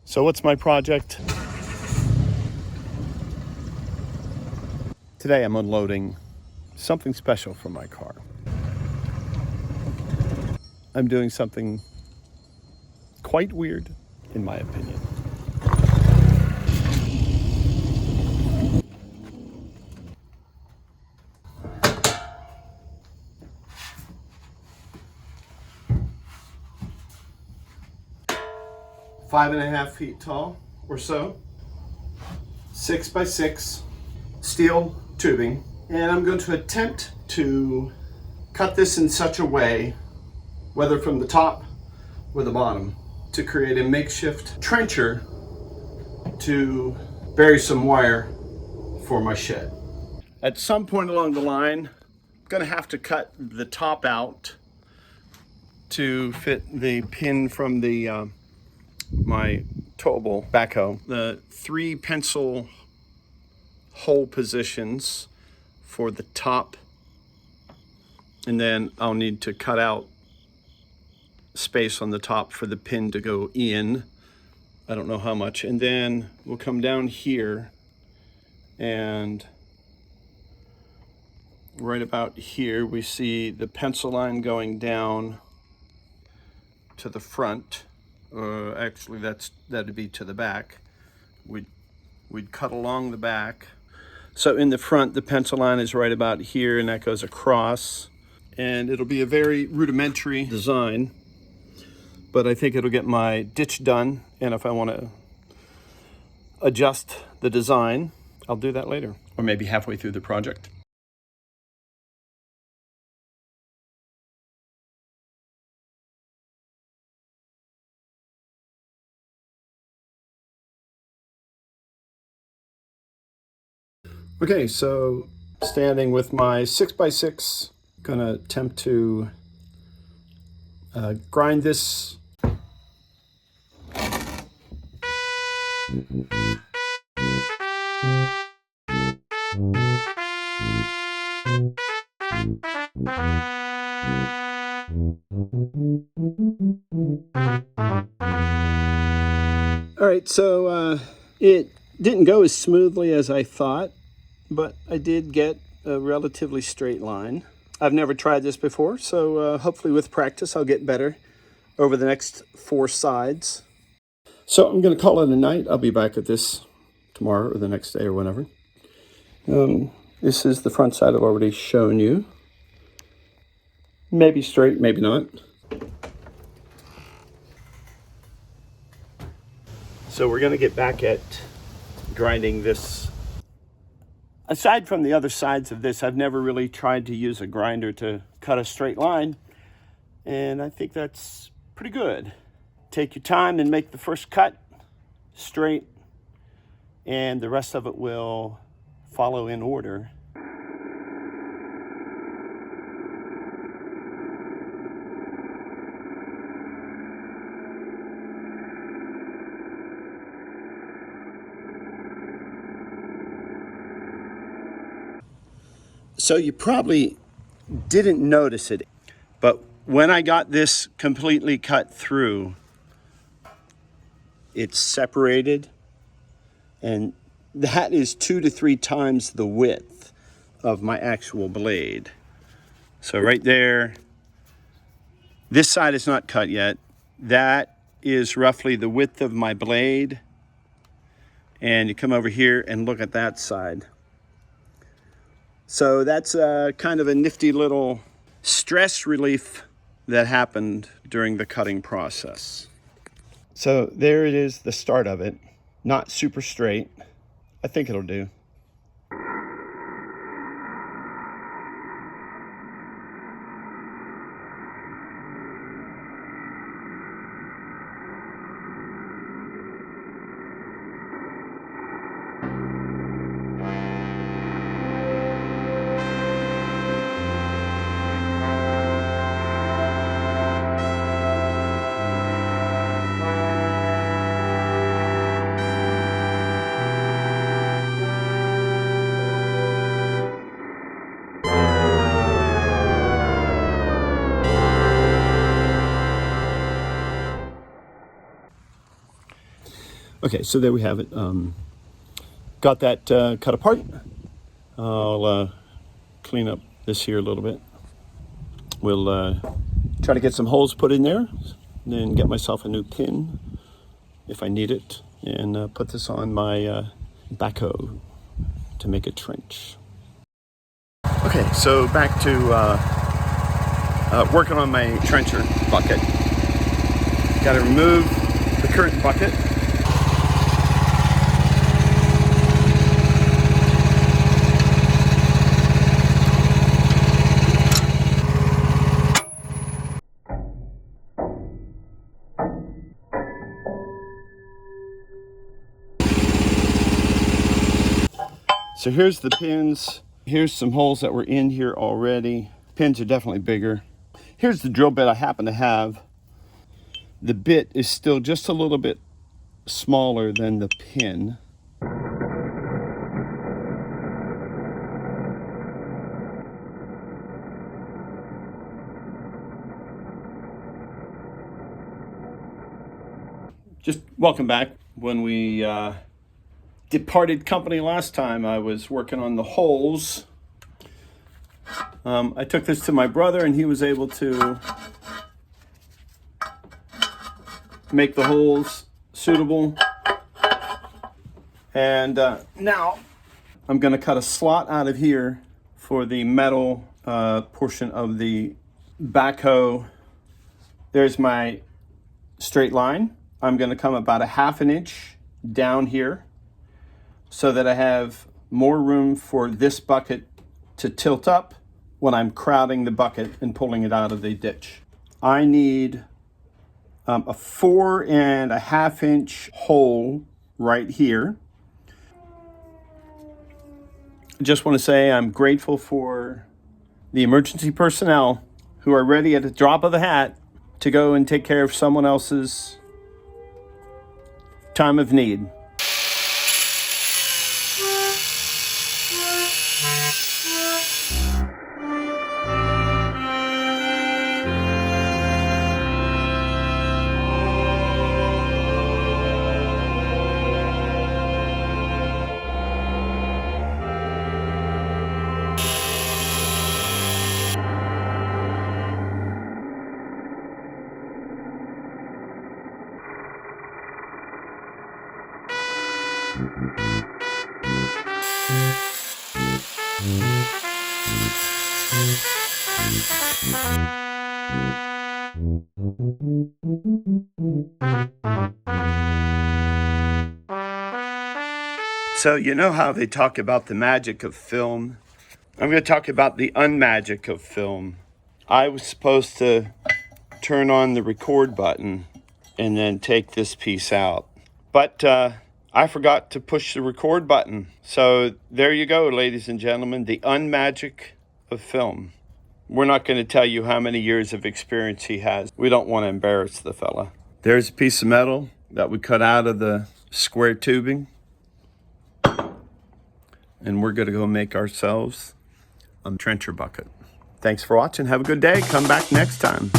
So what's my project? Today I'm unloading something special from my car. I'm doing something quite weird, in my opinion. Five and a half feet tall or so, 6 by 6 steel tubing, and I'm going to attempt to cut this in such a way, whether from the top or the bottom, to create a makeshift trencher to bury some wire for my shed. At some point along the line, I'm going to have to cut the top out to fit the pin from the my towable backhoe. The 3 pencil hole positions for the top, and then I'll need to cut out space on the top for the pin to go in. I don't know how much. And then we'll come down here, and right about here we see the pencil line going down to the front. Actually, that'd be to the back. We'd cut along the back. So in the front, the pencil line is right about here, and that goes across. And it'll be a very rudimentary design, but I think it'll get my ditch done. And if I want to adjust the design, I'll do that later, or maybe halfway through the project. Okay, so standing with my 6 by 6, gonna attempt to grind this. All right, so it didn't go as smoothly as I thought, but I did get a relatively straight line. I've never tried this before, so hopefully with practice I'll get better over the next 4 sides. So I'm going to call it a night. I'll be back at this tomorrow or the next day or whenever. This is the front side I've already shown you. Maybe straight, maybe not. So we're going to get back at grinding this. Aside from the other sides of this, I've never really tried to use a grinder to cut a straight line, and I think that's pretty good. Take your time and make the first cut straight, and the rest of it will follow in order. So you probably didn't notice it, but when I got this completely cut through, it's separated, and that is 2 to 3 times the width of my actual blade. So right there, this side is not cut yet. That is roughly the width of my blade. And you come over here and look at that side. So that's kind of a nifty little stress relief that happened during the cutting process. So there it is, the start of it. Not super straight. I think it'll do. Okay, so there we have it. Got that cut apart. I'll clean up this here a little bit. We'll try to get some holes put in there, then get myself a new pin if I need it, and put this on my backhoe to make a trench. Okay, so back to working on my trencher bucket. Got to remove the current bucket. So here's the pins. Here's some holes that were in here already. Pins are definitely bigger. Here's the drill bit I happen to have. The bit is still just a little bit smaller than the pin. Just welcome back. When we departed company last time, I was working on the holes. I took this to my brother and he was able to make the holes suitable. And now I'm going to cut a slot out of here for the metal portion of the backhoe. There's my straight line. I'm going to come about a ½ inch down here so that I have more room for this bucket to tilt up when I'm crowding the bucket and pulling it out of the ditch. I need a 4½ inch hole right here. I just want to say I'm grateful for the emergency personnel who are ready at the drop of a hat to go and take care of someone else's time of need. So you know how they talk about the magic of film? I'm going to talk about the unmagic of film. I was supposed to turn on the record button and then take this piece out. But I forgot to push the record button. So there you go, ladies and gentlemen, the unmagic of film. We're not going to tell you how many years of experience he has. We don't want to embarrass the fella. There's a piece of metal that we cut out of the square tubing. And we're going to go make ourselves a trencher bucket. Thanks for watching. Have a good day. Come back next time.